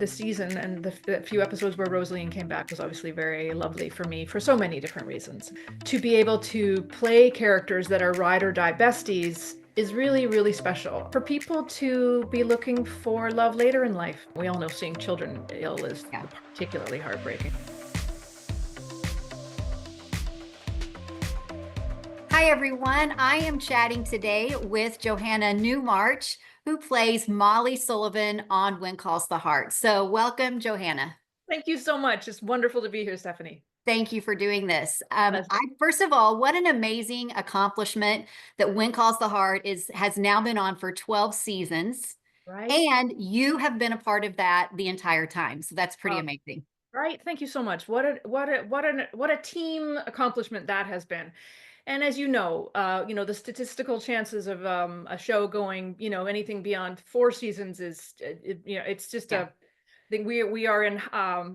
The season and the few episodes where Rosaline came back was obviously very lovely for me for so many different reasons. To be able to play characters that are ride or die besties is really, really special. For people to be looking for love later in life, we all know seeing children ill is Yeah. particularly heartbreaking. Hi, everyone. I am chatting today with Johannah Newmarch, who plays Molly Sullivan on When Calls the Heart. So welcome, Johannah. Thank you so much. It's wonderful to be here, Stephanie. Thank you for doing this. Pleasure. First of all, what an amazing accomplishment that When Calls the Heart has now been on for 12 seasons. Right? And you have been a part of that the entire time. So that's pretty Uh, amazing. right. Thank you so much. What a team accomplishment that has been. And as the statistical chances of a show going, anything beyond 4 seasons is, it's just Yeah. I think we are in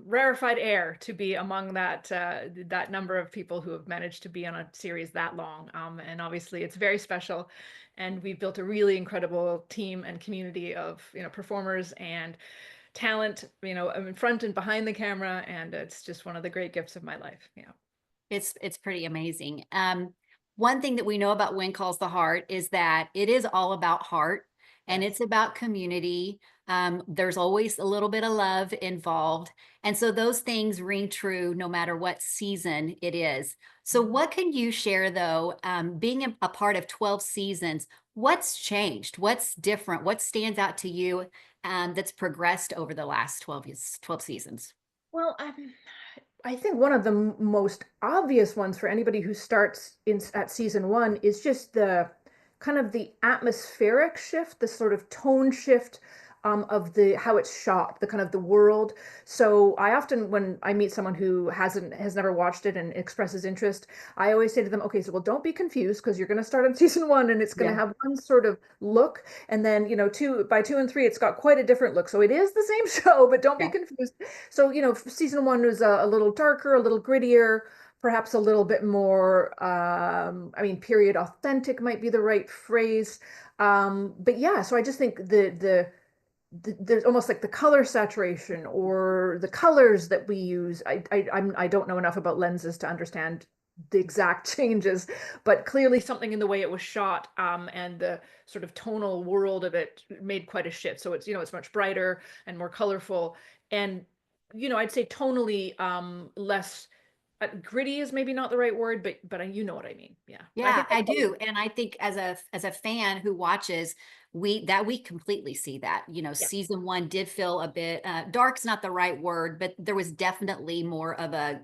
rarefied air to be among that number of people who have managed to be on a series that long. And obviously, it's very special, and we've built a really incredible team and community of performers and talent, in front and behind the camera, and it's just one of the great gifts of my life. Yeah. It's pretty amazing. One thing that we know about When Calls the Heart is that it is all about heart and Yes. it's about community. There's always a little bit of love involved. And so those things ring true no matter what season it is. So Mhm. what can you share though, being a part of 12 seasons, what's changed? What's different? What stands out to you that's progressed over the last 12 seasons? Well, I think one of the most obvious ones for anybody who starts at season one is just the kind of the atmospheric shift, the sort of tone shift, of the how it's shot, the kind of the world. So I often, when I meet someone who has never watched it and expresses interest, I always say to them, okay, so well, don't be confused because you're going to start on season one and it's going to Yeah. have one sort of look, and then by two and three, it's got quite a different look. So it is the same show, but don't be Yeah. confused. So, season one was a little darker, a little grittier, perhaps a little bit more, period authentic might be the right phrase. But yeah, so I just think there's almost like the color saturation or the colors that we use. I don't know enough about lenses to understand the exact changes, but clearly something in the way it was shot, and the sort of tonal world of it made quite a shift. So it's much brighter and more colorful, and I'd say tonally, less gritty is maybe not the right word, but you know what I mean. Yeah, I Yeah, think I that's do. And I think as a fan who watches, we completely see that. yeah, Season one did feel a bit dark's not the right word, but there was definitely more of a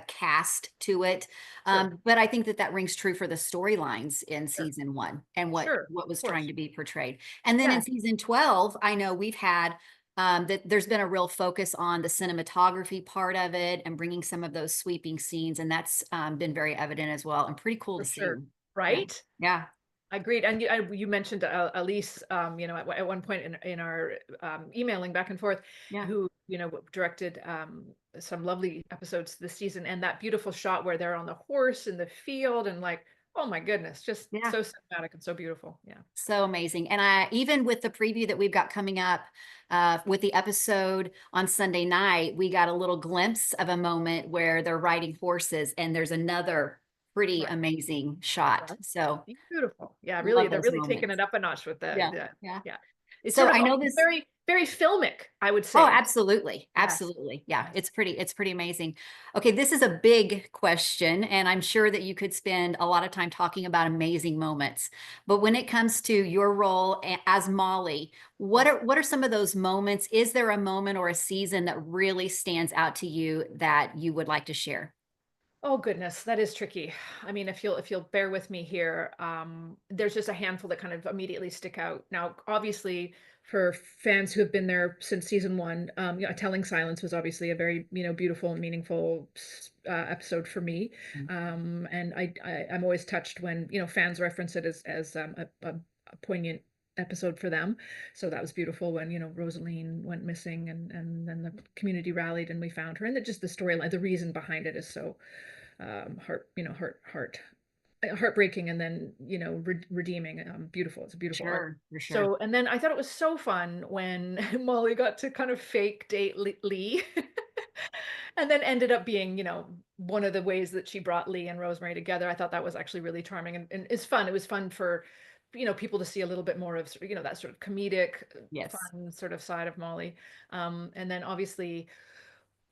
cast to it. sure, But I think that rings true for the storylines in sure, season one and sure, what of was trying course, to be portrayed. And then in yeah. season 12, I know we've had that there's been a real focus on the cinematography part of it and bringing some of those sweeping scenes, and that's been very evident as well and pretty cool For to see. sure. Yeah, Right? yeah, Agreed. And you mentioned Elise, at one point in our emailing back and forth, yeah, who, directed some lovely episodes this season. And that beautiful shot where they're on the horse in the field and like, oh my goodness, just yeah. so cinematic and so beautiful. Yeah. So amazing. And I even with the preview that we've got coming up with the episode on Sunday night, we got a little glimpse of a moment where they're riding horses, and there's another pretty Right. amazing shot. Right. So Beautiful. Yeah, really, love they're those really taking moments. it up a notch with Yeah, the yeah. yeah. It's So sort of I know almost this. very, very filmic, I would Oh, say. absolutely. Yes. Absolutely. Yeah, Yes. it's pretty amazing. Okay, this is a big question, and I'm sure that you could spend a lot of time talking about amazing moments. But when it comes to your role as Molly, Yes. what are some of those moments? Is there a moment or a season that really stands out to you that you would like to share? Oh goodness, that is tricky. I mean, if you'll bear with me here, there's just a handful that kind of immediately stick out. Now, obviously, for fans who have been there since season one, Telling Silence was obviously a very beautiful and meaningful episode for me, Mm. and I'm always touched when fans reference it as a poignant episode for them. So that was beautiful when Rosaline went missing, and then the community rallied and we found her, and just the storyline, the reason behind it is so heart heartbreaking and then, redeeming. Beautiful. It's a beautiful arc. Sure, for sure. So, and then I thought it was so fun when Molly got to kind of fake date Lee, and then ended up being, one of the ways that she brought Lee and Rosemary together. I thought that was actually really charming and it's fun. It was fun for, people to see a little bit more of, that sort of comedic, Yes. fun sort of side of Molly. And then obviously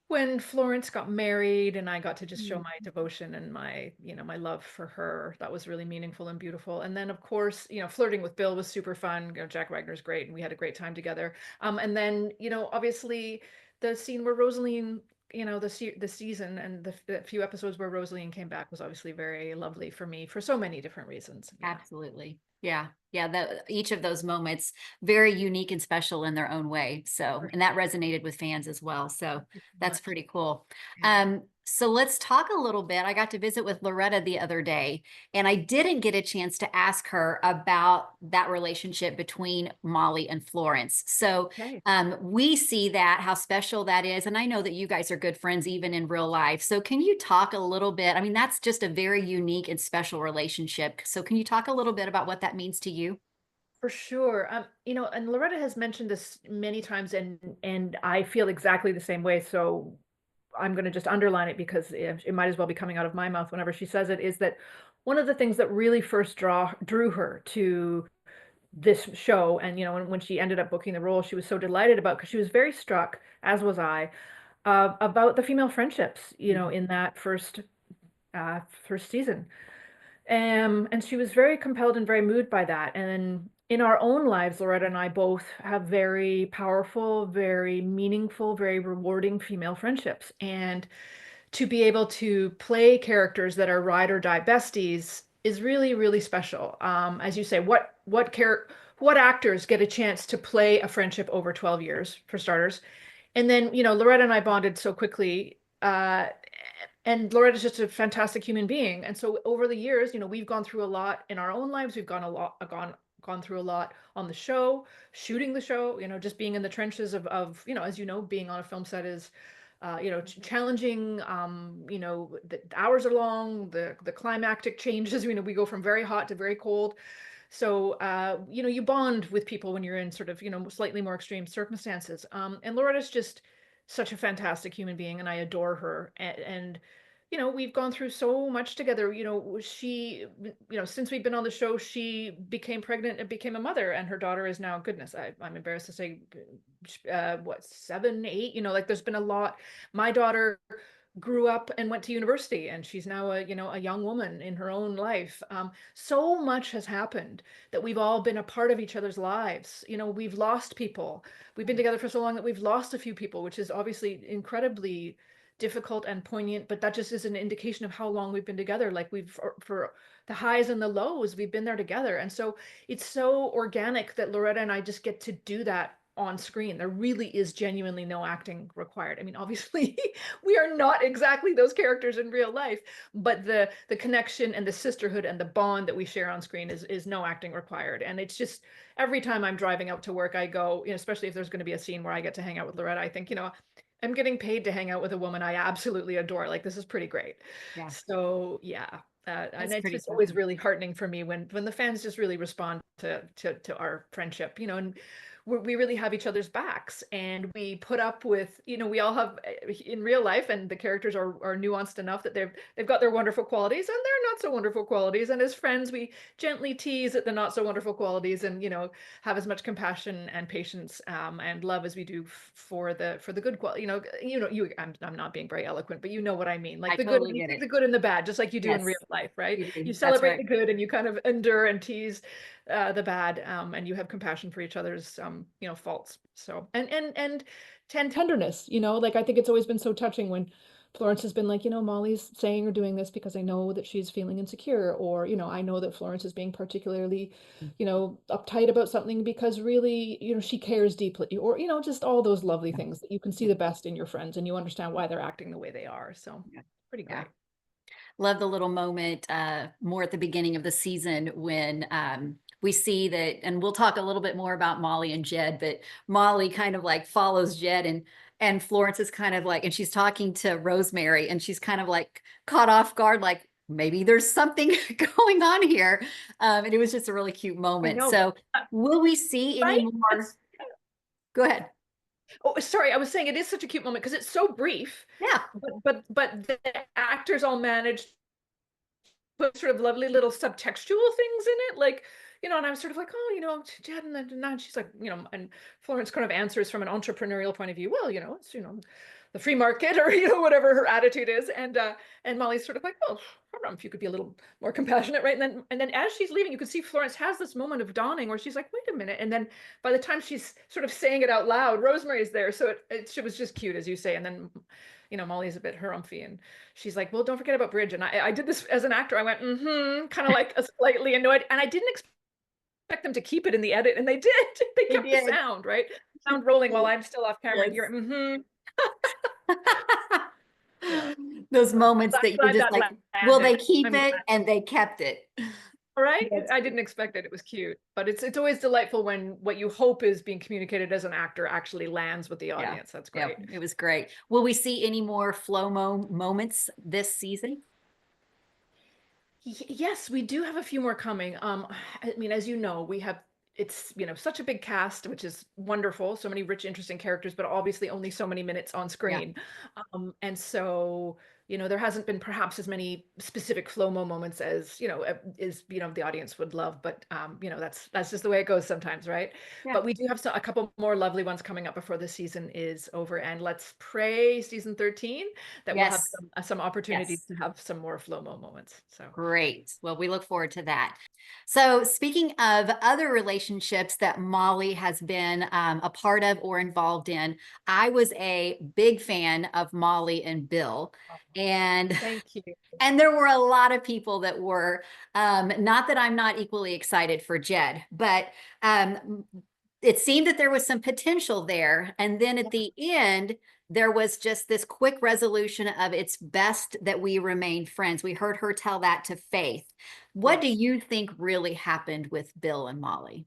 when Florence got married and I got to just show Mm. my devotion and my love for her, that was really meaningful and beautiful. And then of course, flirting with Bill was super fun. Jack Wagner's great and we had a great time together. And then, obviously the scene where Rosaline, the season and the few episodes where Rosaline came back was obviously very lovely for me for so many different reasons. Yeah. Absolutely. Yeah. Yeah. Each of those moments very unique and special in their own way. So, For and that resonated with fans as well. So Thank you so that's much. pretty cool. Yeah. So let's talk a little bit. I got to visit with Loretta the other day, and I didn't get a chance to ask her about that relationship between Molly and Florence. So Okay. we see that, how special that is. And I know that you guys are good friends even in real life. So can you talk a little bit? I mean, that's just a very unique and special relationship. So can you talk a little bit about what that means to you? For sure. And Loretta has mentioned this many times and I feel exactly the same way. So I'm going to just underline it because it might as well be coming out of my mouth whenever she says it, is that one of the things that really first drew her to this show, and when she ended up booking the role, she was so delighted about, because she was very struck, as was I, about the female friendships, Mhm. in that first season. And she was very compelled and very moved by that. And in our own lives, Loretta and I both have very powerful, very meaningful, very rewarding female friendships. And to be able to play characters that are ride or die besties is really, really special. As you say, what actors get a chance to play a friendship over 12 years, for starters? And then, Loretta and I bonded so quickly. And Loretta's just a fantastic human being. And so over the years, we've gone through a lot in our own lives. We've gone through a lot on the show, shooting the show, just being in the trenches of, as being on a film set is challenging. The hours are long, the climactic changes, we go from very hot to very cold. So, you bond with people when you're in sort of, slightly more extreme circumstances. And Loretta's just such a fantastic human being, and I adore her. And we've gone through so much together. Since we've been on the show, she became pregnant and became a mother, and her daughter is now, goodness, I'm embarrassed to say, what, 7, 8? Like there's been a lot. My daughter grew up and went to university and she's now a young woman in her own life. So much has happened that we've all been a part of each other's lives. We've lost people. We've been together for so long that we've lost a few people, which is obviously incredibly difficult and poignant, but that just is an indication of how long we've been together. Like for the highs and the lows, we've been there together. And so it's so organic that Loretta and I just get to do that on screen. There really is genuinely no acting required. I mean, obviously, we are not exactly those characters in real life, but the connection and the sisterhood and the bond that we share on screen is no acting required. And it's just every time I'm driving out to work, I go, especially if there's going to be a scene where I get to hang out with Loretta, I think, I'm getting paid to hang out with a woman I absolutely adore. Like, this is pretty great. Yeah, So yeah. And that's it's pretty just always special. really heartening for me when the fans just really respond to our friendship, and we really have each other's backs, and we put up with, we all have in real life, and the characters are nuanced enough that they've got their wonderful qualities and their not so wonderful qualities, and as friends we gently tease at the not so wonderful qualities, and have as much compassion and patience, and love as we do for the good quality. I'm not being very eloquent, but you know what I mean. Like I the good, totally you get take the it. good and the bad, just like you do in real Yes, life, right? you You do. That's celebrate right. the good and you kind of endure and tease the bad, and you have compassion for each other's faults. So and tenderness, like I think it's always been so touching when Florence has been like, Molly's saying or doing this because I know that she's feeling insecure, or I know that Florence is being particularly uptight about something because really she cares deeply, or just all those lovely things that you can see the best in your friends and you understand why they're acting the way they are. So Yeah. pretty Yeah. great. Love the little moment more at the beginning of the season when we see that, and we'll talk a little bit more about Molly and Jed, but Molly kind of like follows Jed, and Florence is kind of like, and she's talking to Rosemary and she's kind of like caught off guard, like, maybe there's something going on here. And it was just a really cute I moment. know, So will we see any right? more? Go ahead. Oh, sorry, I was saying it is such a cute moment because it's so brief, Yeah, but the actors all managed put sort of lovely little subtextual things in it, like, and I was sort of like, oh, Jed, and then she's like, and Florence kind of answers from an entrepreneurial point of view. Well, it's the free market, or whatever her attitude is, and Molly's sort of like, well, I don't know if you could be a little more compassionate, right? And then as she's leaving, you can see Florence has this moment of dawning where she's like, wait a minute, and then by the time she's sort of saying it out loud, Rosemary's there, so it was just cute, as you say, and then. Molly's a bit harumphy, and she's like, well, don't forget about bridge. And I did this as an actor. I went, kind of like a slightly annoyed. And I didn't expect them to keep it in the edit. And they did. They they kept the did. sound, right? Sound rolling while I'm still off camera. And Yes. you're, yeah. Those So moments that you're glad just that like, will landed. they keep I'm glad. it? And they kept it. All right. That's I didn't expect it. It was cute. But it's always delightful when what you hope is being communicated as an actor actually lands with the yeah. audience. That's Yeah, great. it was great. Will we see any more FloMo moments this season? Yes, we do have a few more coming. I mean, as you know, we have it's such a big cast, which is wonderful. So many rich, interesting characters, but obviously only so many minutes on Yeah. screen. And so there hasn't been perhaps as many specific FloMo moments as the audience would love. But that's just the way it goes sometimes, right? Yeah. But we do have a couple more lovely ones coming up before the season is over. And let's pray season 13 that we'll have Yes. some opportunities Yes. to have some more FloMo moments. So. Great. Well, we look forward to that. So, speaking of other relationships that Molly has been a part of or involved in, I was a big fan of Molly and Bill. And Thank you. and there were a lot of people that were, not that I'm not equally excited for Jed, but it seemed that there was some potential there. And then at the end, there was just this quick resolution of it's best that we remain friends. We heard her tell that to Faith. What do Yes. you think really happened with Bill and Molly?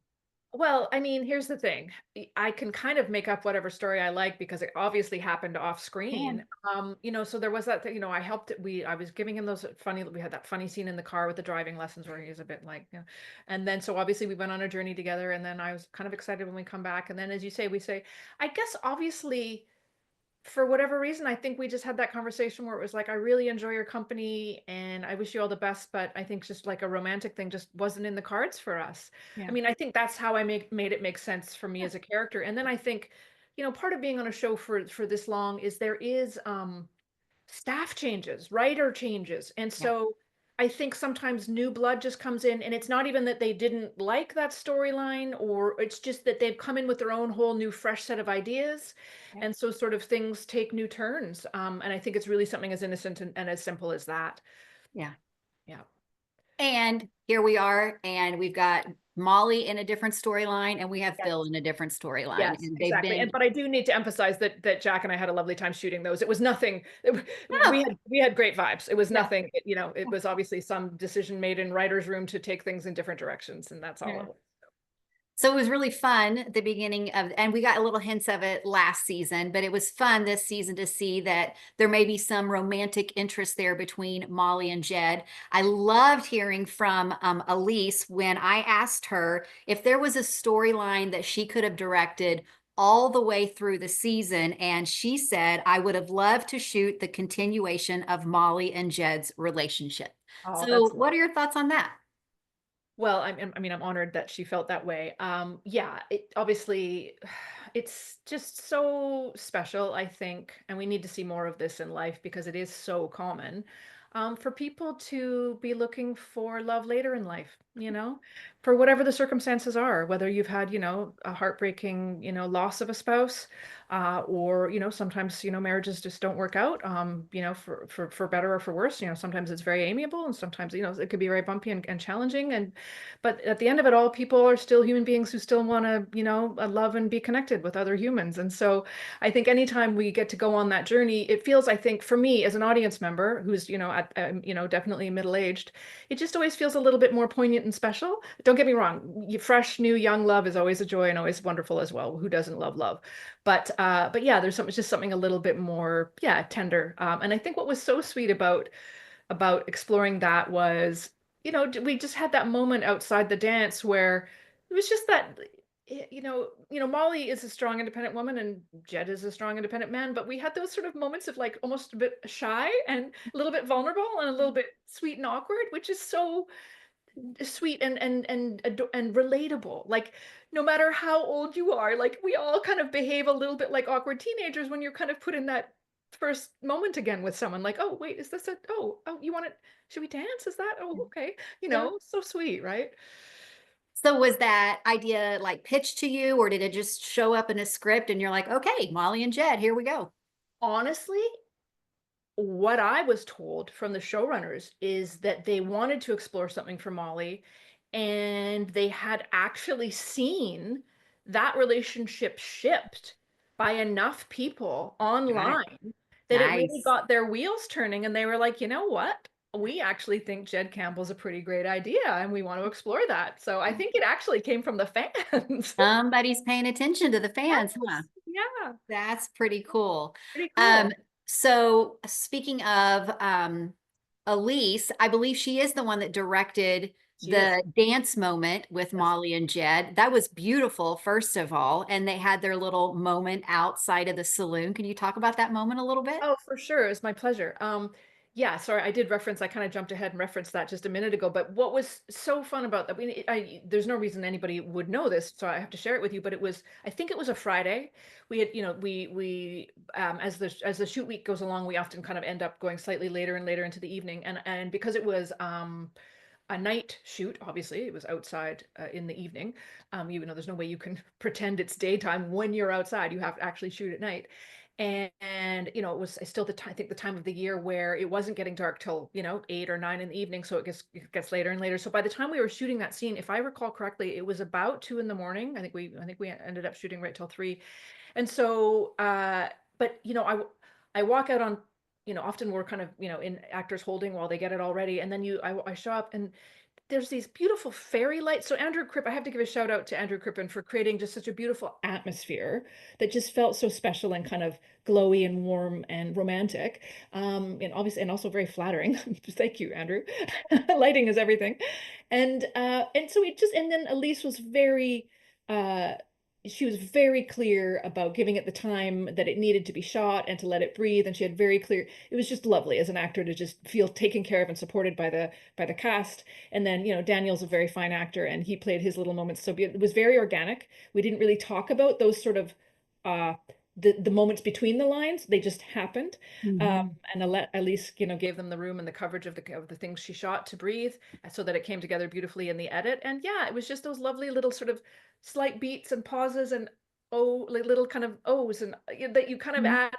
Well, I mean, here's the thing. I can kind of make up whatever story I like because it obviously happened off screen. Man, So there was that thing, I helped it. I was giving him those we had that funny scene in the car with the driving lessons where he was a bit like, and then so obviously we went on a journey together, and then I was kind of excited when we come back. And then as you say, I guess obviously for whatever reason, I think we just had that conversation where it was like, I really enjoy your company and I wish you all the best, but I think just like a romantic thing just wasn't in the cards for us. I yeah, mean, I think that's how I made it make sense for me yeah, as a character. And then I think, part of being on a show for this long is there is staff changes, writer changes. And yeah, so I think sometimes new blood just comes in, and it's not even that they didn't like that storyline, or it's just that they've come in with their own whole new, fresh set of ideas. yeah, And so sort of things take new turns. And I think it's really something as innocent and as simple as that. yeah. Yeah. And here we are, and we've got Molly in a different storyline, and we have Yes. Bill in a different storyline, Yes, and they've exactly. been But I do need to emphasize that Jack and I had a lovely time shooting those. It was nothing. oh, We had great vibes. It was yeah. nothing. It was obviously some decision made in writer's room to take things in different directions, and that's all Yeah. it was. So it was really fun at the beginning of, and we got a little hints of it last season, but it was fun this season to see that there may be some romantic interest there between Molly and Jed. I loved hearing from Elise when I asked her if there was a storyline that she could have directed all the way through the season. And she said, I would have loved to shoot the continuation of Molly and Jed's relationship. Oh, So, that's what are your thoughts on that? well. I mean, I'm honored that she felt that way. Yeah, obviously, it's just so special, I think, and we need to see more of this in life because it is so common. For people to be looking for love later in life, for whatever the circumstances are, whether you've had, a heartbreaking, loss of a spouse, or, sometimes, marriages just don't work out, for better or for worse. Sometimes it's very amiable, and sometimes, it could be very bumpy and challenging. But at the end of it all, people are still human beings who still want to, love and be connected with other humans. And so I think anytime we get to go on that journey, it feels, I think, for me as an audience member who's, definitely middle-aged, it just always feels a little bit more poignant and special. Don't get me wrong, fresh, new, young love is always a joy and always wonderful as well. Who doesn't love love? But yeah, there's just something a little bit more, yeah, tender. And I think what was so sweet about about exploring that was, we just had that moment outside the dance where it was just that, Molly is a strong, independent woman and Jed is a strong, independent man, but we had those sort of moments of like almost a bit shy and a little bit vulnerable and a little bit sweet and awkward, which is so sweet and relatable. Like no matter how old you are, like we all kind of behave a little bit like awkward teenagers when you're kind of put in that first moment again with someone. Like, oh wait, is this a oh you want it? Should we dance? Is that okay? Yeah. So sweet, right? So was that idea like pitched to you, or did it just show up in a script and you're like, okay, Molly and Jed, here we go? Honestly, what I was told from the showrunners is that they wanted to explore something for Molly, and they had actually seen that relationship shipped by enough people Got it. online that it really Nice. got their wheels turning, and they were like, you know what? We actually think Jed Campbell's a pretty great idea, and we want to explore that. So I think it actually came from the fans. Somebody's paying attention to the fans, huh? Yes. Yeah, That's pretty cool. pretty Um, cool. so speaking of Elise, I believe she is the one that directed She is. the dance moment with Yes. Molly and Jed. That was beautiful, first of all, and they had their little moment outside of the saloon. Can you talk about that moment a little bit? Oh, for sure. It's my pleasure. Yeah, sorry, I kind of jumped ahead and referenced that just a minute ago. But what was so fun about that? There's no reason anybody would know this, so I have to share it with you. But I think it was a Friday. We had, as the shoot week goes along, we often kind of end up going slightly later and later into the evening. And because it was, a night shoot, obviously, it was outside in the evening. Even though there's no way you can pretend it's daytime when you're outside, you have to actually shoot at night. And it was still the time, I think the time of the year where it wasn't getting dark till 8 or 9 in the evening, so it gets later and later. So by the time we were shooting that scene, if I recall correctly, it was about 2 in the morning. I think we ended up shooting right till 3. And so but I walk out on, often we're kind of in actors holding while they get it all ready, and then I show up, and there's these beautiful fairy lights. So Andrew Crippen, I have to give a shout out to Andrew Crippen for creating just such a beautiful atmosphere that just felt so special and kind of glowy and warm and romantic. And obviously, and also very flattering. Thank you, Andrew. Lighting is everything. And so and then Elise was uh she was very clear about giving it the time that it needed to be shot and to let it breathe. And she had very clear, it was just lovely as an actor to just feel taken care of and supported by the cast. And then, Daniel's a very fine actor and he played his little moments. So it was very organic. We didn't really talk about those sort of uh the moments between the lines. They just happened. Mhm. And at least, gave them the room and the coverage of the things she shot to breathe so that it came together beautifully in the edit. And yeah, it was just those lovely little sort of slight beats and pauses and like little kind of ohs and that you kind of Mhm. add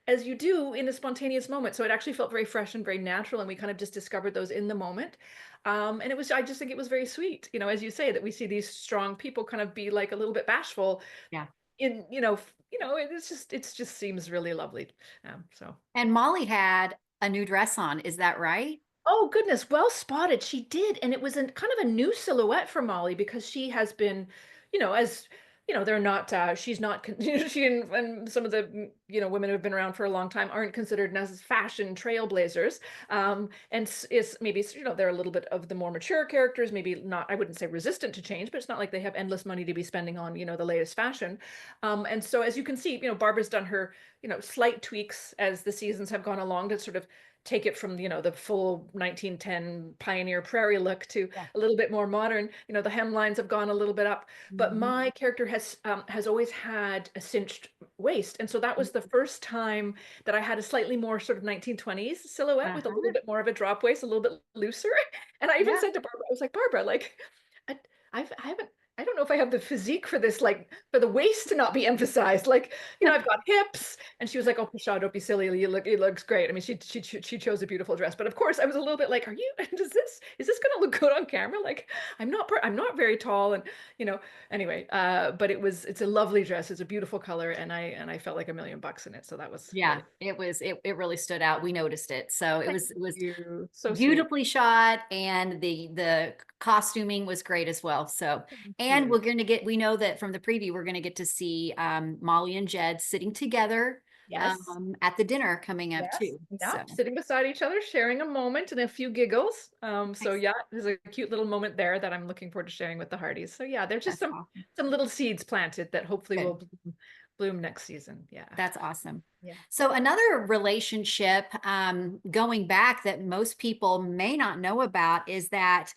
as you do in a spontaneous moment. So it actually felt very fresh and very natural, and we kind of just discovered those in the moment. And I just think it was very sweet, as you say, that we see these strong people kind of be like a little bit bashful Yeah. in, it just seems really lovely. So. And Molly had a new dress on, is that right? Oh goodness, well spotted. She did, and it was kind of a new silhouette for Molly because she has been, as they're not. She's not. She and some of the women who have been around for a long time aren't considered as fashion trailblazers. And is maybe they're a little bit of the more mature characters. Maybe not. I wouldn't say resistant to change, but it's not like they have endless money to be spending on the latest fashion. And so as you can see, Barbara's done her slight tweaks as the seasons have gone along to sort of take it from the full 1910 pioneer prairie look to Yeah. a little bit more modern. The hemlines have gone a little bit up, but Mhm. my character has always had a cinched waist, and so that was the first time that I had a slightly more sort of 1920s silhouette with a little Uh-huh. bit more of a drop waist, a little bit looser. And I even Yeah. said to Barbara, I was like, Barbara, like I, I haven't. I don't know if I have the physique for this, like for the waist to not be emphasized. Like, I've got hips. And she was like, "Oh, Pshaw, don't be silly. It looks great." I mean, she chose a beautiful dress, but of course, I was a little bit like, "Are you? Is this going to look good on camera? Like, I'm not very tall, and you know." Anyway, but it's a lovely dress. It's a beautiful color, and I felt like $1,000,000 in it, so that was Yeah, really. it really stood out. We noticed it. So Thank it was you. So sweet. beautifully shot, and the costuming was great as well. So, Thank and you. we know that from the preview we're going to get to see Molly and Jed sitting together Yes. at the dinner coming up Yes. too. Yeah. So Sitting beside each other, sharing a moment and a few giggles. So nice. yeah, there's a cute little moment there that I'm looking forward to sharing with the Hearties. So yeah, there's just That's awesome. some little seeds planted that hopefully will Good. bloom next season. Yeah. That's awesome. Yeah. So another relationship going back that most people may not know about is that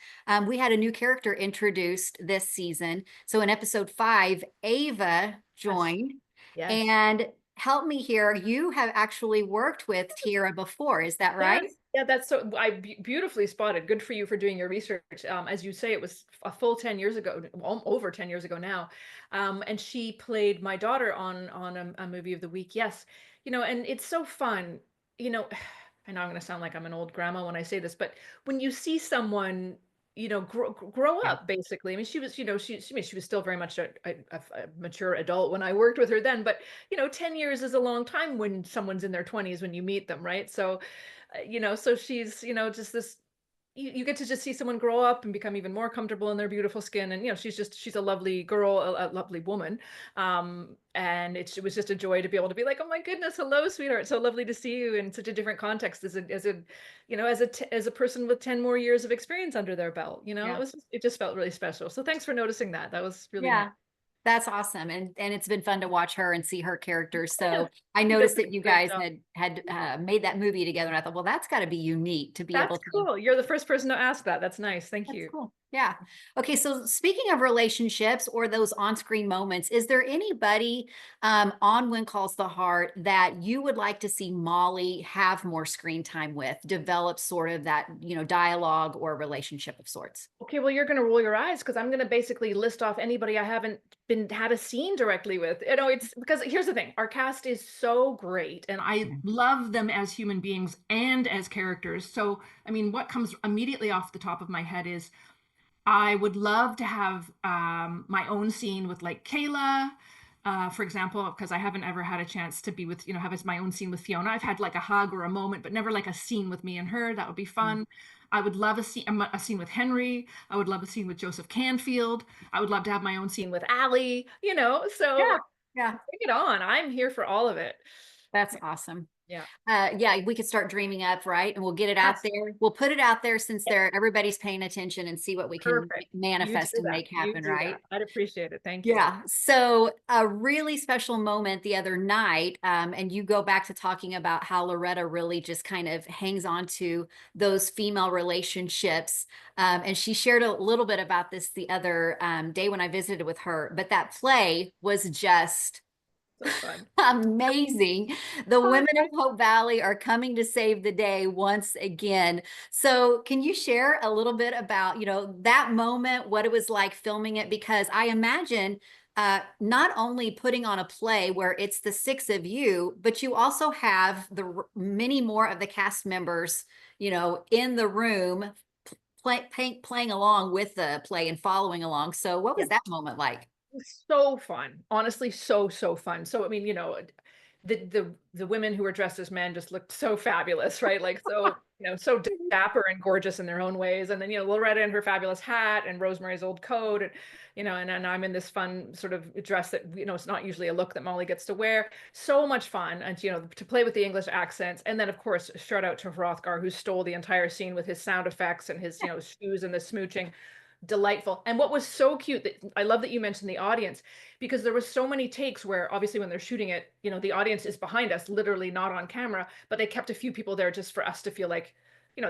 we had a new character introduced this season. So in episode 5, Ava Yes. joined. Yes. And help me here, you have actually worked with Tiera before, is that right? Yes. Yeah, that's so beautifully spotted. Good for you for doing your research. As you say, it was a full 10 years ago, over 10 years ago now. And she played my daughter on a movie of the week. Yes. And it's so fun. You know, I know I'm going to sound like I'm an old grandma when I say this, but when you see someone, grow Yeah. up basically. I mean, she was, I mean, she was still very much a mature adult when I worked with her then, but 10 years is a long time when someone's in their 20s when you meet them, right? So so she's, just this, you get to just see someone grow up and become even more comfortable in their beautiful skin. And, she's a lovely girl, a lovely woman. And it was just a joy to be able to be like, oh my goodness, hello, sweetheart. So lovely to see you in such a different context as a person with 10 more years of experience under their belt. Yeah. It just felt really special. So thanks for noticing that. That was really nice. Yeah. That's awesome. And it's been fun to watch her and see her characters. Yes, So I she does noticed a that you great guys job. had made that movie together. And I thought, well, that's got to be unique to be That's able to. cool. You're the first person to ask that. That's nice. Thank That's you. cool. Yeah. Okay. So speaking of relationships or those on-screen moments, is there anybody on When Calls the Heart that you would like to see Molly have more screen time with, develop sort of that, dialogue or relationship of sorts? Okay, well, you're going to roll your eyes because I'm going to basically list off anybody I haven't been had a scene directly with. It's because here's the thing, our cast is so great and I love them as human beings and as characters. So, I mean, what comes immediately off the top of my head is I would love to have my own scene with like Kayla, for example, because I haven't ever had a chance to be with, have my own scene with Fiona. I've had like a hug or a moment, but never like a scene with me and her. That would be fun. I would love a scene with Henry. I would love a scene with Joseph Canfield. I would love to have my own scene with Allie, so Yeah. Yeah. bring it on. I'm here for all of it. That's awesome. Yeah. Yeah, we could start dreaming up, right? And we'll get it out Yes. there. We'll put it out there since everybody's paying attention and see what we can Perfect. You manifest do and that. make You happen, do right? that. I'd appreciate it. Thank you. Yeah. So a really special moment the other night, and you go back to talking about how Loretta really just kind of hangs on to those female relationships. And she shared a little bit about this the other day when I visited with her, but that play was just So fun. amazing. The women of Hope Valley are coming to save the day once again. So, can you share a little bit about, that moment, what it was like filming it? Because I imagine not only putting on a play where it's the 6 of you, but you also have the many more of the cast members, in the room playing along with the play and following along. So, what was that moment like? So fun, honestly, so fun. So I mean, the women who were dressed as men just looked so fabulous, right? Like so dapper and gorgeous in their own ways. And then Loretta in her fabulous hat and Rosemary's old coat, and and I'm in this fun sort of dress that it's not usually a look that Molly gets to wear. So much fun, and to play with the English accents, and then of course shout out to Hrothgar who stole the entire scene with his sound effects and his shoes and the smooching. Delightful. And what was so cute, that I love that you mentioned the audience, because there was so many takes where obviously when they're shooting it, the audience is behind us, literally not on camera, but they kept a few people there just for us to feel like,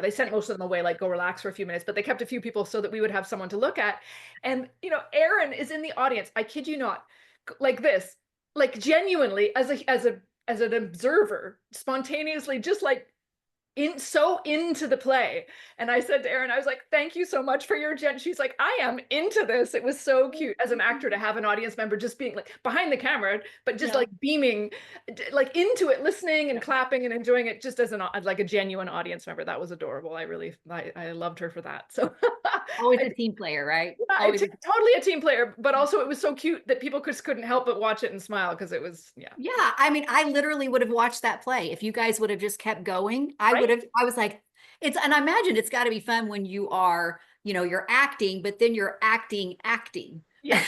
they sent most of them away, like go relax for a few minutes, but they kept a few people so that we would have someone to look at. And Erin is in the audience, I kid you not, like this, like genuinely as an observer, spontaneously, just like so into the play. And I said to Erin, I was like, thank you so much for your she's like, I am into this. It was so cute as an actor to have an audience member just being like behind the camera, but just like beaming like into it, listening and clapping and enjoying it just as like a genuine audience member. That was adorable. I loved her for that. So Always a team player, right? yeah, Always. totally a team player, but also it was so cute that people just couldn't help but watch it and smile because it was, yeah. Yeah, I mean, I literally would have watched that play if you guys would have just kept going. Right? I was like, and I imagine it's got to be fun when you are, you're acting, but then you're acting. Yes.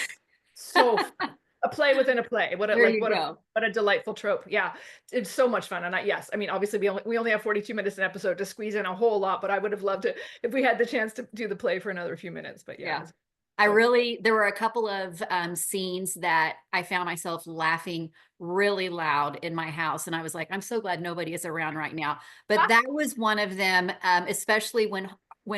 So fun. a play within a play. What a There like you go. what a delightful trope. Yeah, it's so much fun. And yes, I mean, obviously we only have 42 minutes an episode to squeeze in a whole lot, but I would have loved it if we had the chance to do the play for another few minutes. But yeah, Yeah. it's so There were a couple of scenes that I found myself laughing really loud in my house. And I was like, I'm so glad nobody is around right now. But that was one of them, especially when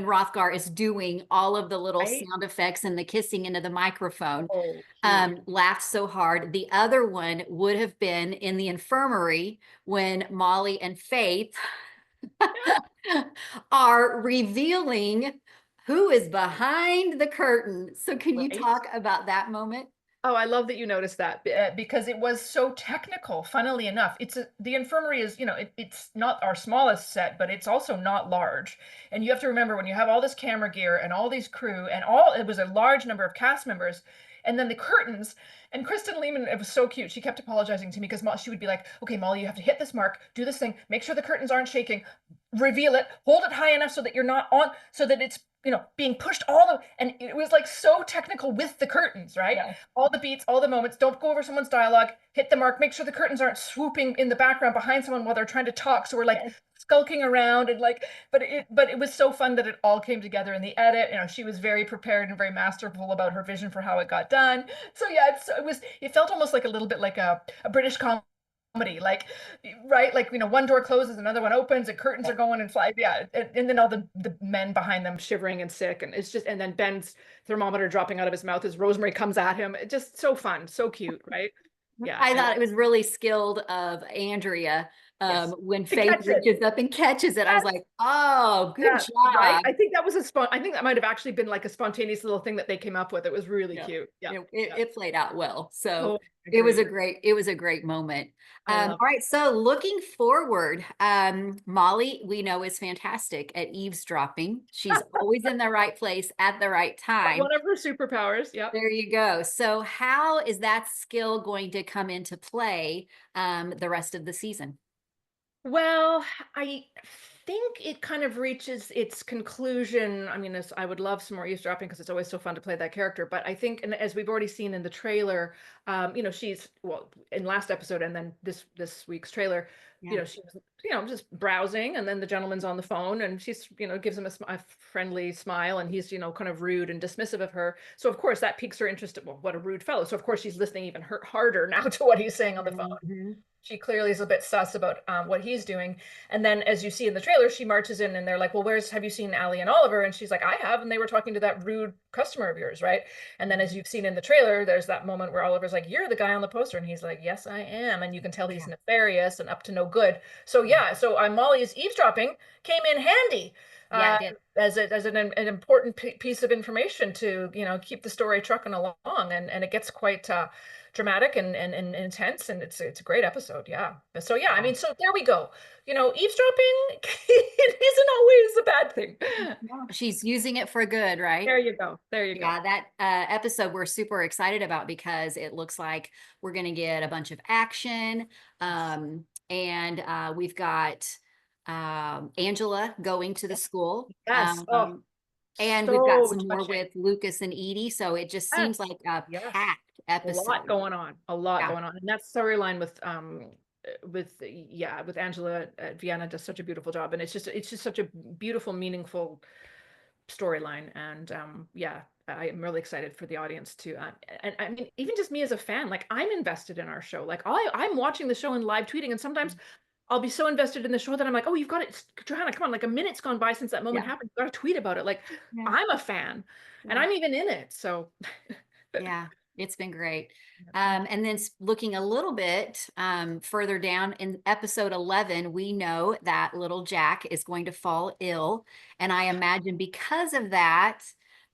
Hrothgar is doing all of the little right. sound effects and the kissing into the microphone, Oh, cute. laughed so hard. The other one would have been in the infirmary when Molly and Faith are revealing who is behind the curtain. So, can you Right. talk about that moment? Oh, I love that you noticed that because it was so technical. Funnily enough, the infirmary is, it's not our smallest set, but it's also not large. And you have to remember when you have all this camera gear and all these crew and it was a large number of cast members, and then the curtains. And Kristen Lehman, it was so cute. She kept apologizing to me because she would be like, "Okay, Molly, you have to hit this mark, do this thing, make sure the curtains aren't shaking, reveal it, hold it high enough so that you're not on, so that it's." Being pushed and it was like so technical with the curtains, right? Yeah. All the beats, all the moments. Don't go over someone's dialogue. Hit the mark. Make sure the curtains aren't swooping in the background behind someone while they're trying to talk. So we're like skulking around and like, but it was so fun that it all came together in the edit. She was very prepared and very masterful about her vision for how it got done. So yeah, it felt almost like a little bit like a British comedy, like, right, like, one door closes, another one opens, and curtains are going and fly, yeah, and then all the men behind them shivering and sick, and then Ben's thermometer dropping out of his mouth as Rosemary comes at him. It's just so fun, so cute, right? Yeah, I thought it was really skilled of Andrea, yes, when to Faith catch it. reaches up and catches it. I was Yes. like, oh, good Yeah, right. job. I think that might have actually been like a spontaneous little thing that they came up with. It was really Yeah. cute. Yeah, yeah. It played out well. So Oh, agreed. it was a great moment. I love All right. So looking forward, Molly, we know is fantastic at eavesdropping. She's always in the right place at the right time. one of her superpowers. Yep. There you go. So how is that skill going to come into play the rest of the season? Well, I think it kind of reaches its conclusion. I mean, I would love some more eavesdropping because it's always so fun to play that character. But I think, and as we've already seen in the trailer, she's in last episode and then this week's trailer, Yeah. she was, just browsing, and then the gentleman's on the phone, and she's, gives him a friendly smile, and he's, kind of rude and dismissive of her. So of course that piques her interest. Well, what a rude fellow. So of course she's listening even harder now to what he's saying on the phone. Mhm. She clearly is a bit sus about what he's doing. And then, as you see in the trailer, she marches in and they're like, "Well, have you seen Allie and Oliver?" And she's like, "I have." And they were talking to that rude customer of yours, right? And then, as you've seen in the trailer, there's that moment where Oliver's like, "You're the guy on the poster." And he's like, "Yes, I am." And you can tell he's Yeah. nefarious and up to no good. So, yeah, so Molly's eavesdropping came in handy. Yeah, Uh, it did. as an important piece of information to keep the story trucking along, and it gets quite dramatic and intense, and it's a great episode. Yeah, so yeah, I Yeah. mean, so there we go. Eavesdropping, it isn't always a bad thing. No, she's using it for good, right? There you go, there you go. Yeah, that episode we're super excited about because it looks like we're going to get a bunch of action. And we've got Angela going to the school. Yes. Oh, And we've got so some more touching. with Lucas and Edie. So it just Yes, seems like a yes, packed a lot episode. going on, a lot Yeah. going on, and that storyline with Angela Vienna does such a beautiful job, and it's just such a beautiful, meaningful storyline. And yeah, I'm really excited for the audience to and I mean, even just me as a fan, like, I'm invested in our show. Like, I'm watching the show and live tweeting, and sometimes I'll be so invested in the show that I'm like, "Oh, you've got it, Johanna, come on, like, a minute's gone by since that moment Yeah. happened, you gotta tweet about it." Like, Yeah. I'm a fan, and Yeah. I'm even in it, so Yeah, it's been great. And then looking a little bit further down in episode 11, we know that little Jack is going to fall ill. And I imagine because of that,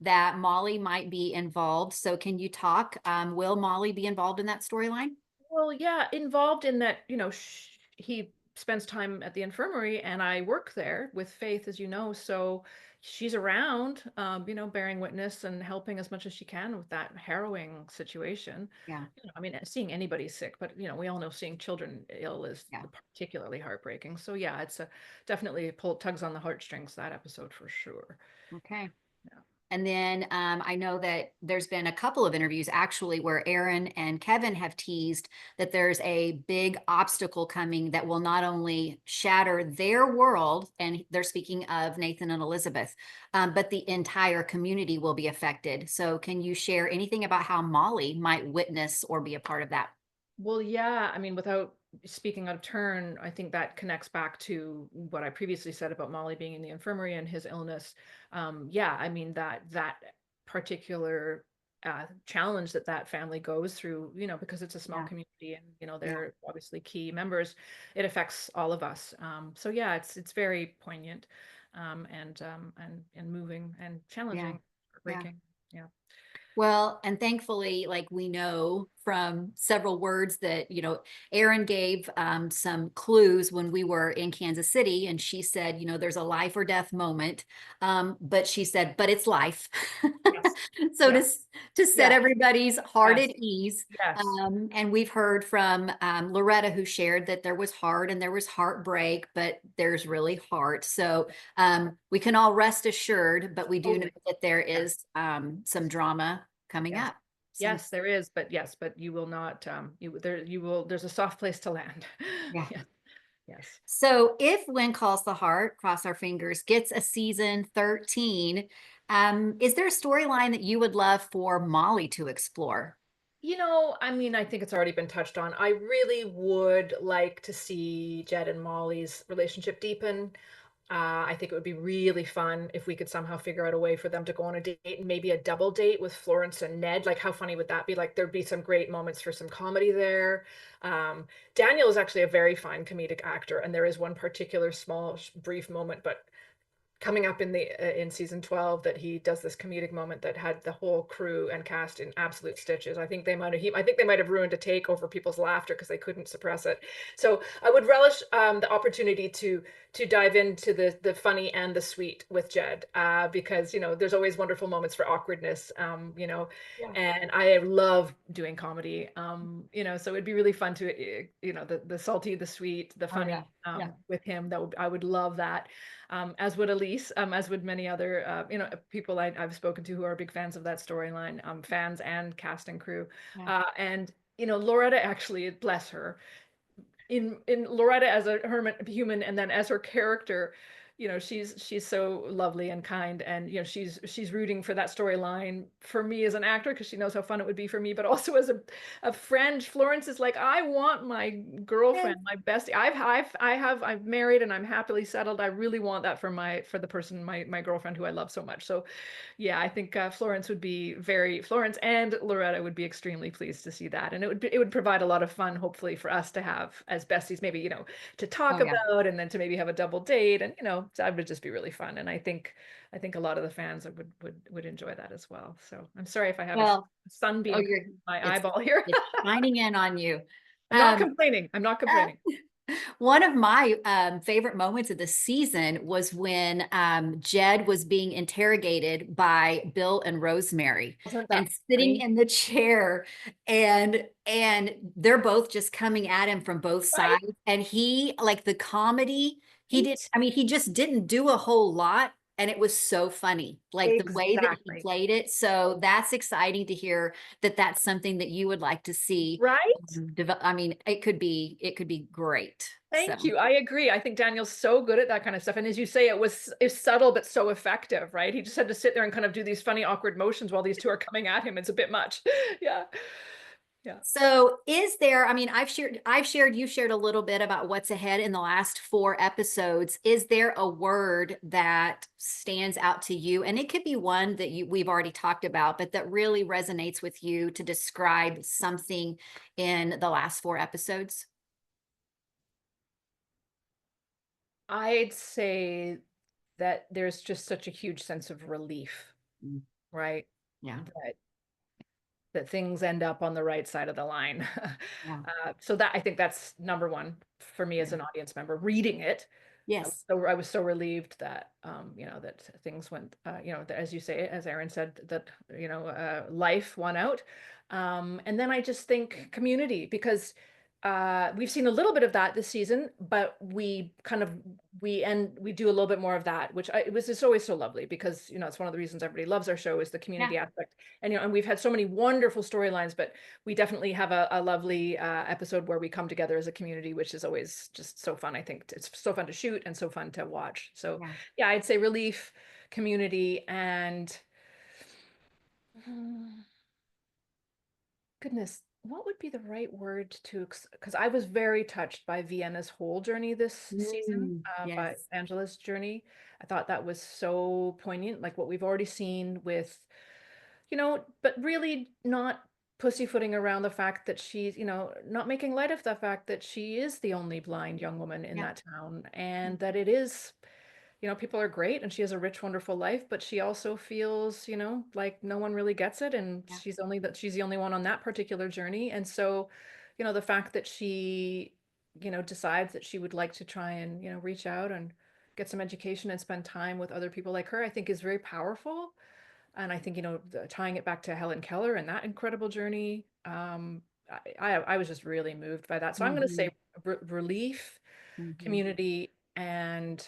that Molly might be involved. So can you talk? Will Molly be involved in that storyline? Well, yeah, involved in that, he spends time at the infirmary, and I work there with Faith, as you know. So she's around, bearing witness and helping as much as she can with that harrowing situation. Yeah, I mean, seeing anybody sick, but we all know seeing children ill is yeah. particularly heartbreaking. So yeah, it's definitely tugs on the heartstrings, that episode, for sure. Okay. Yeah. And then I know that there's been a couple of interviews actually where Erin and Kevin have teased that there's a big obstacle coming that will not only shatter their world, and they're speaking of Nathan and Elizabeth, but the entire community will be affected. So, can you share anything about how Molly might witness or be a part of that? Well, yeah, I mean, without speaking out of turn, I think that connects back to what I previously said about Molly being in the infirmary and his illness. Yeah, I mean that particular challenge that that family goes through, because it's a small Yeah, community and yeah, they're obviously key members, it affects all of us. So yeah, it's very poignant, and moving and yeah, challenging, yeah. heartbreaking. Yeah. Well, and thankfully, like we know from several words that, Erin gave some clues when we were in Kansas City, and she said, there's a life or death moment. But she said, but it's life. Yes. So Yeah. to set Yeah. everybody's heart Yes. at ease. Yes. And we've heard from Loretta, who shared that there was heart and there was heartbreak, but there's really heart. So we can all rest assured, but we do know Totally. that there Yeah. is some drama coming Yes. up. Some, Yes, there is, but yes, but you will not, there's a soft place to land. yeah. Yeah. Yes. So if When Calls the Heart, cross our fingers, gets a season 13, is there a storyline that you would love for Molly to explore? I mean, I think it's already been touched on. I really would like to see Jed and Molly's relationship deepen. I think it would be really fun if we could somehow figure out a way for them to go on a date, and maybe a double date with Florence and Ned. Like, how funny would that be? Like, there'd be some great moments for some comedy there. Daniel is actually a very fine comedic actor, and there is one particular small, brief moment, but coming up in season 12, that he does this comedic moment that had the whole crew and cast in absolute stitches. I think they might have ruined a take over people's laughter because they couldn't suppress it. So I would relish the opportunity to dive into the funny and the sweet with Jed, because there's always wonderful moments for awkwardness, Yeah. and I love doing comedy. So it'd be really fun to, the salty, the sweet, the Oh, yeah. funny, Yeah. with him. I would love that, as would Elise, as would many other, people I've spoken to who are big fans of that storyline, fans and cast and crew. Yeah. And Loretta, actually, bless her, in Loretta as a hermit human, and then as her character, she's so lovely and kind, and she's rooting for that storyline for me as an actor because she knows how fun it would be for me, but also as a friend. Florence is like, I want my Yes. girlfriend, my bestie. I've married and I'm happily settled. I really want that for the person, my girlfriend who I love so much. So yeah, I think Florence and Loretta would be extremely pleased to see that, and it would provide a lot of fun, hopefully, for us to have as besties, maybe to talk Oh, yeah. about, and then to maybe have a double date, and that would just be really fun. And I think a lot of the fans would enjoy that as well. So I'm sorry if I have a Well, oh, sunbeam coming you're, from my it's, eyeball here. it's shining in on you. I'm not Um, complaining. I'm not complaining. One of my favorite moments of the season was when Jed was being interrogated by Bill and Rosemary Wasn't and that sitting funny? in the chair, and they're both just coming at him from both Right? sides. And he, like the comedy, he did, Right? I mean, he just didn't do a whole lot. And it was so funny, like the way that he Exactly. played it. So that's exciting to hear that that's something that you would like to see. Right? I mean, it could be great. So, Thank you. I agree. I think Daniel's so good at that kind of stuff. And as you say, it's subtle but so effective, right? He just had to sit there and kind of do these funny, awkward motions while these two are coming at him. It's a bit much. Yeah. Yeah. so is there, I mean, you shared a little bit about what's ahead in the last 4 episodes. Is there a word that stands out to you? And it could be one that we've already talked about, but that really resonates with you to describe something in the last 4 episodes. I'd say that there's just such a huge sense of relief, Mm, right? yeah, That things end up on the right side of the line. yeah, So that, I think that's number one for me as yeah. an audience member. Reading it, Yes. I was so relieved that, that things went, as you say, as Erin said, that life won out. And then I just think community, because we've seen a little bit of that this season, but we kind of we do a little bit more of that, which it was just always so lovely because, it's one of the reasons everybody loves our show is the Yeah. community aspect. And, and we've had so many wonderful storylines, but we definitely have a lovely episode where we come together as a community, which is always just so fun. I think it's so fun to shoot and so fun to watch. So Yeah. yeah, I'd say relief, community, and goodness, what would be the right word to, because I was very touched by Vienna's whole journey this season, by Yes. Angela's journey. I thought that was so poignant, like what we've already seen with, but really not pussyfooting around the fact that she's, not making light of the fact that she is the only blind young woman in Yeah. that town, and that it is, people are great and she has a rich, wonderful life, but she also feels, like no one really gets it. And Yeah. she's the only one on that particular journey. And so, the fact that she, decides that she would like to try and, reach out and get some education and spend time with other people like her, I think is very powerful. And I think, tying it back to Helen Keller and that incredible journey, I was just really moved by that. So I'm going to Mm-hmm. say relief, Mm-hmm. community, and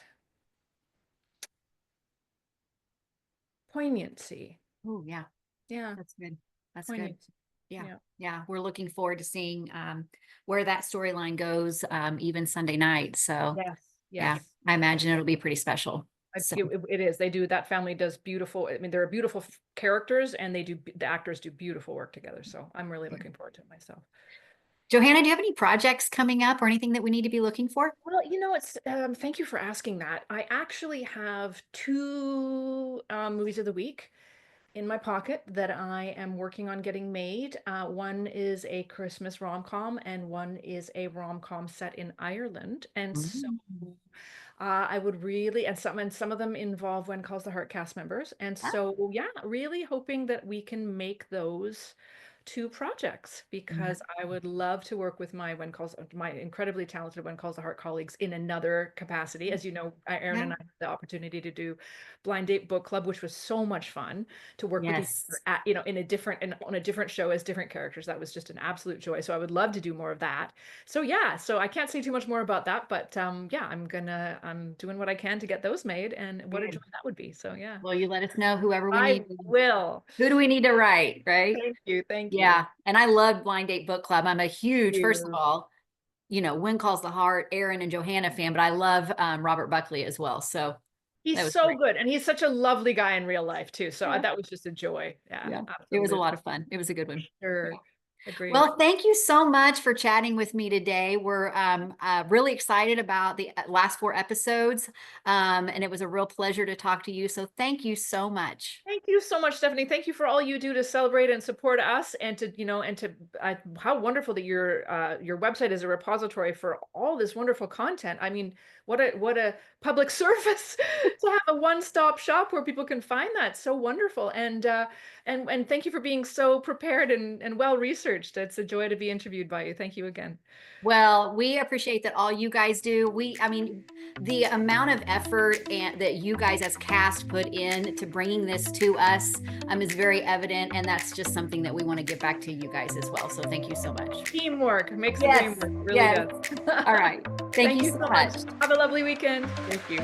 poignancy. Oh, yeah. Yeah, That's good. That's good. poignancy. Yeah. Yeah. Yeah. We're looking forward to seeing where that storyline goes, even Sunday night. So Yes. yeah, Yes. I imagine it'll be pretty special. So It is. They do, that family does beautiful. I mean, there are beautiful characters and the actors do beautiful work together. So I'm really yeah. looking forward to it myself. Johanna, do you have any projects coming up or anything that we need to be looking for? Well, it's thank you for asking that. I actually have two movies of the week in my pocket that I am working on getting made. One is a Christmas rom-com and one is a rom-com set in Ireland. And so Mm. I would really, and some of them involve When Calls the Heart cast members. And Ah, so, yeah, really hoping that we can make those two projects because I would love to work with my incredibly talented When Calls the Heart colleagues in another capacity. As you know, Erin yeah. and I had the opportunity to do Blind Date Book Club, which was so much fun to work with each other Yes. at, on a different show as different characters. That was just an absolute joy. So I would love to do more of that. So yeah, so I can't say too much more about that, but yeah, I'm doing what I can to get those made, and what a joy Good. that would be. So yeah, Well, you let us know whoever we I need. will. Who do we need to write, right? Thank you, thank you. Yeah. And I love Blind Date Book Club. I'm a huge, first of You. all, When Calls the Heart, Erin and Johanna fan, but I love Robert Buckley as well. So He's that was so great. good, and he's such a lovely guy in real life too. So Yeah. that was just a joy. Yeah, Yeah. It was a absolutely. lot of fun. It was a good one. Yeah. Sure, agreed. Well, thank you so much for chatting with me today. We're really excited about the last four episodes, and it was a real pleasure to talk to you. So thank you so much. Thank you so much, Stephanie. Thank you for all you do to celebrate and support us, and to how wonderful that your website is a repository for all this wonderful content. I mean, what a public service to have a one-stop shop where people can find that. So wonderful, and thank you for being so prepared and well researched. It's a joy to be interviewed by you. Thank you again. Well, we appreciate that all you guys do. I mean, the amount of effort that you guys as cast put in to bringing this to us is very evident, and that's just something that we want to give back to you guys as well. So thank you so much. Teamwork makes the dream Yes, work. It really yes. does. All right. Thank Thank you you so so much. much. Have a lovely weekend. Thank you.